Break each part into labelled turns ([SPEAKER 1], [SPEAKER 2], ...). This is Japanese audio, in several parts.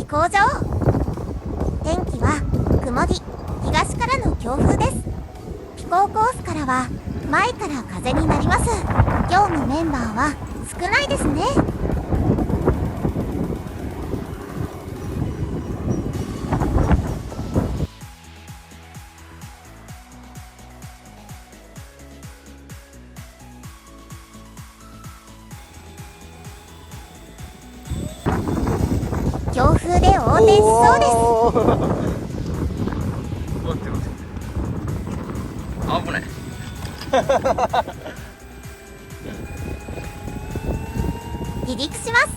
[SPEAKER 1] 航上。天気は曇り、東からの強風です。飛行コースからは前から風になります。業務メンバーは少ないですね。強風で横転しそうです。
[SPEAKER 2] 待って待って、危ない
[SPEAKER 1] 離陸します。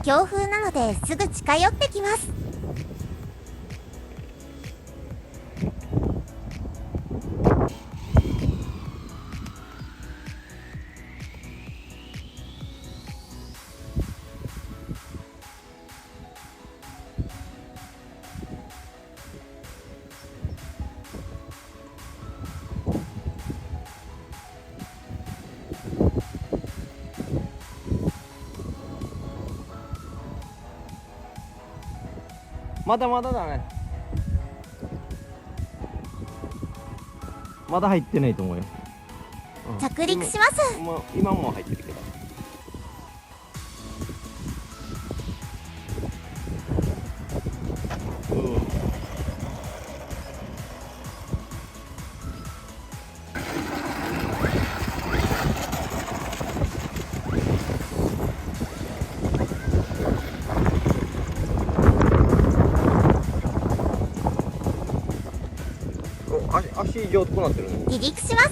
[SPEAKER 1] 強風なのですぐ近寄ってきます。
[SPEAKER 3] まだまだだね。まだ入ってないと思うよ。
[SPEAKER 1] 着陸します。
[SPEAKER 3] 今も入ってるけど。足上手くなってるね。
[SPEAKER 1] 離陸します。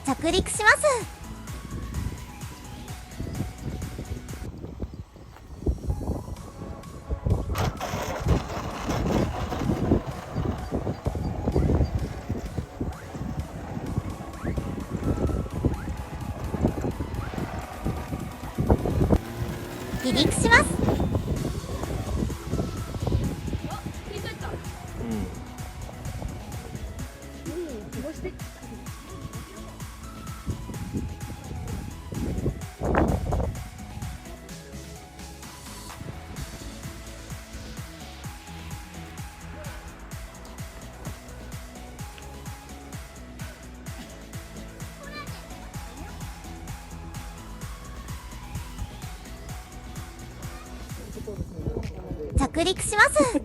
[SPEAKER 1] 着陸します。離陸します。着陸します。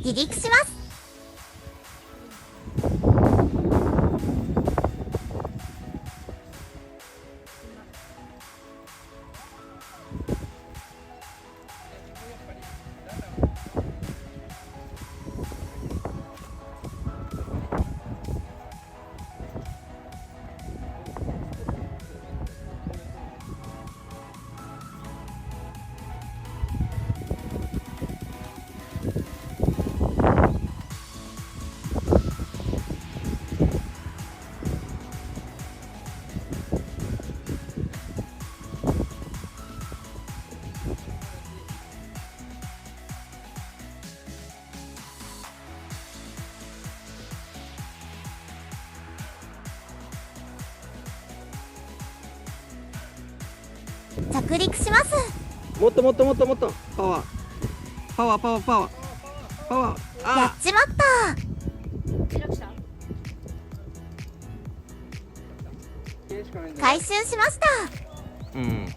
[SPEAKER 1] 離陸します。着陸します。
[SPEAKER 3] もっともっともっともっとパワーパワーパワーパワーパワー。
[SPEAKER 1] やっちまった。回収しました。
[SPEAKER 3] うん。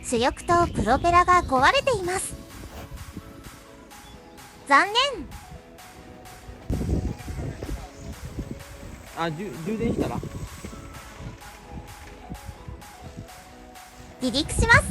[SPEAKER 1] 主翼とプロペラが壊れています。残念。
[SPEAKER 3] あ、充電したら
[SPEAKER 1] 離陸します。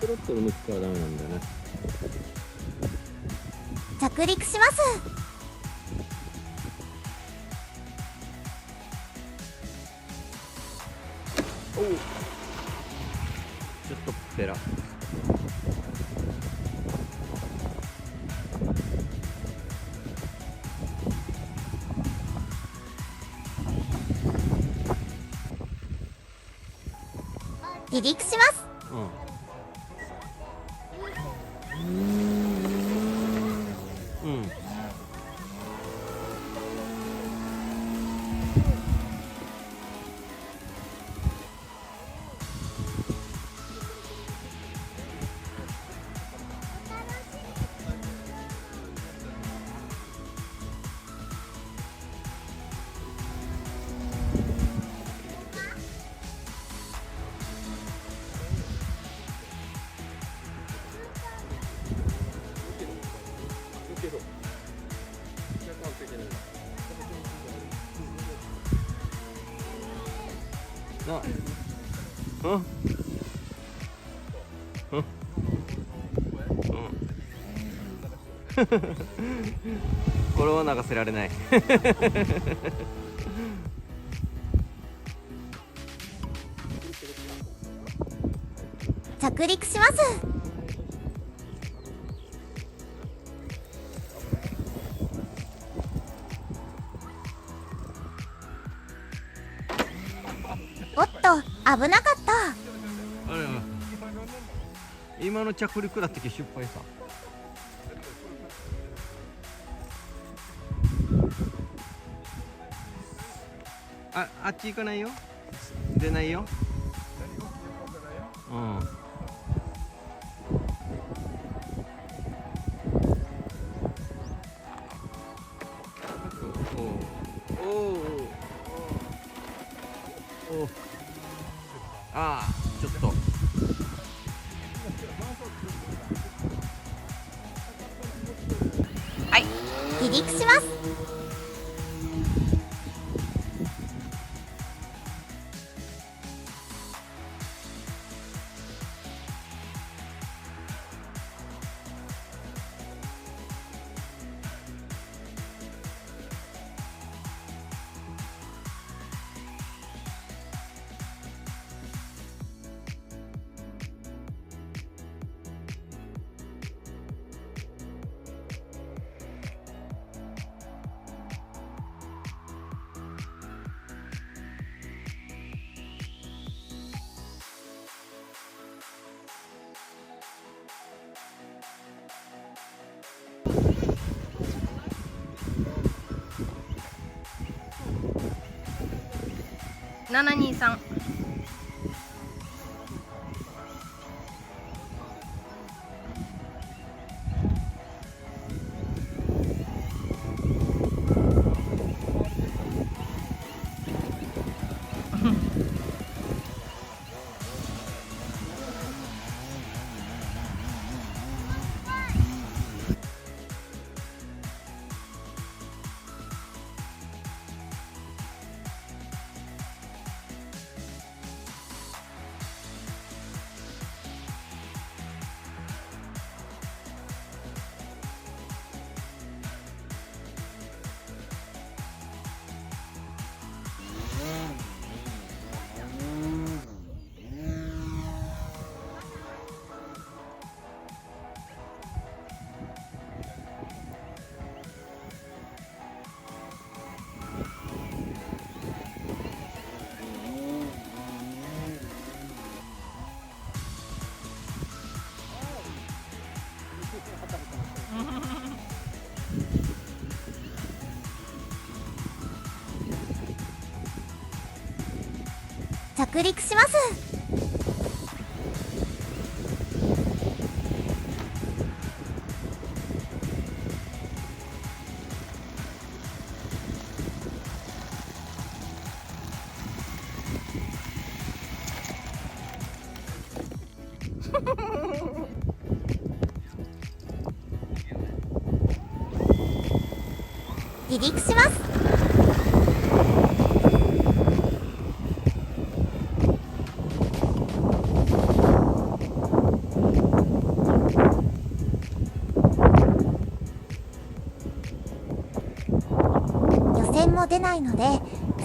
[SPEAKER 3] スロットル向きからダメなんだよね。
[SPEAKER 1] 着陸します。
[SPEAKER 3] おお、ちょっとペラ。
[SPEAKER 1] 離陸します。
[SPEAKER 3] うん。な、うん、うん、これは流せられない。
[SPEAKER 1] 着陸します。おっと、危なかった。
[SPEAKER 3] あれ、今の着陸だってけ失敗さ。あっち行かないよ。出ないよ。うん。おおお、ああ、ちょっと。
[SPEAKER 1] はい、離陸します。
[SPEAKER 4] 723。
[SPEAKER 1] 着陸します。離陸します。予選も出ないので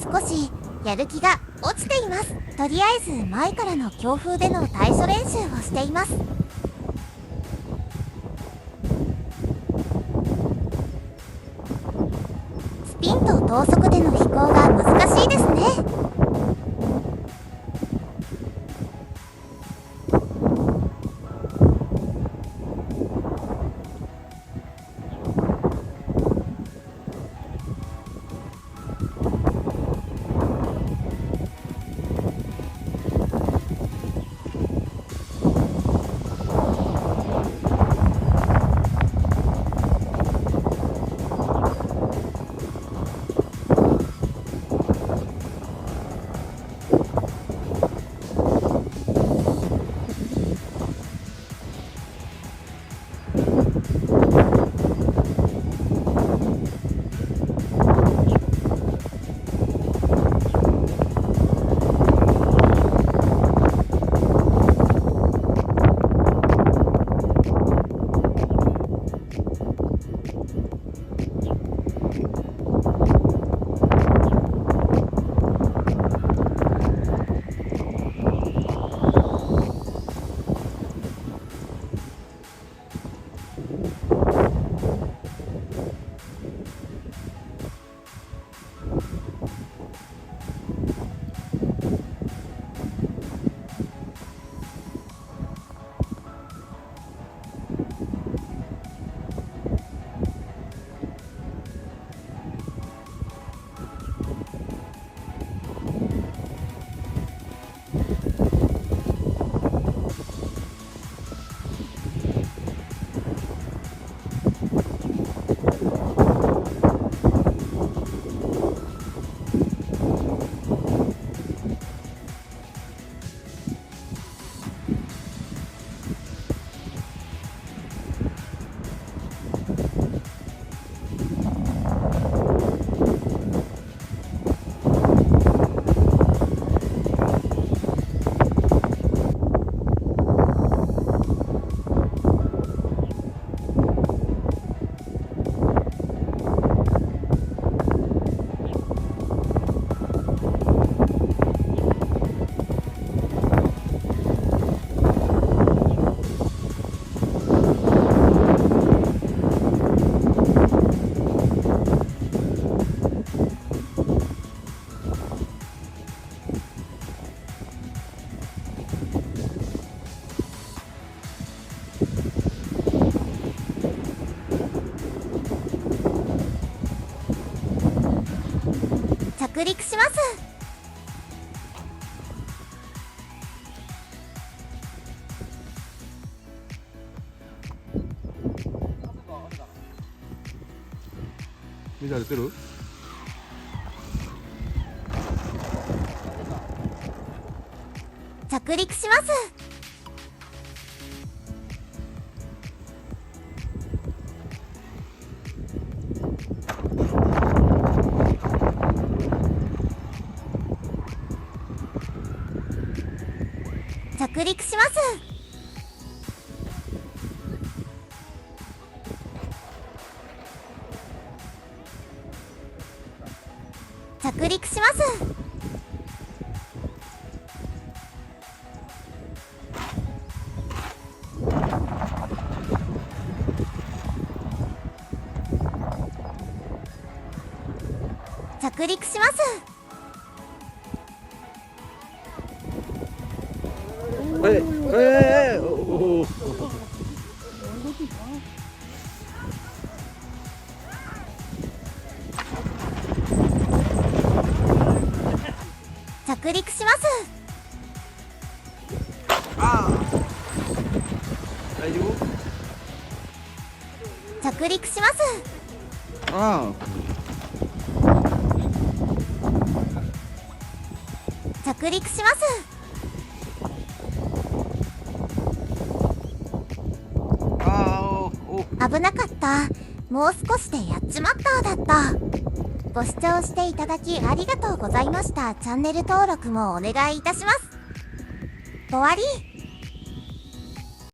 [SPEAKER 1] 少しやる気が落ちています。とりあえず前からの強風での対処練習をしています。スピンと等速での飛行が難しいですね。着陸します。
[SPEAKER 3] 水出てる？
[SPEAKER 1] 着陸します。着陸します。着陸します。着陸します。
[SPEAKER 3] お
[SPEAKER 1] 着陸します。
[SPEAKER 3] あ大丈夫？
[SPEAKER 1] 着陸します。
[SPEAKER 3] あ
[SPEAKER 1] 着陸します。
[SPEAKER 3] あお
[SPEAKER 1] 危なかった。もう少しでやっちまっただった。ご視聴していただきありがとうございました。チャンネル登録もお願いいたします。終わり。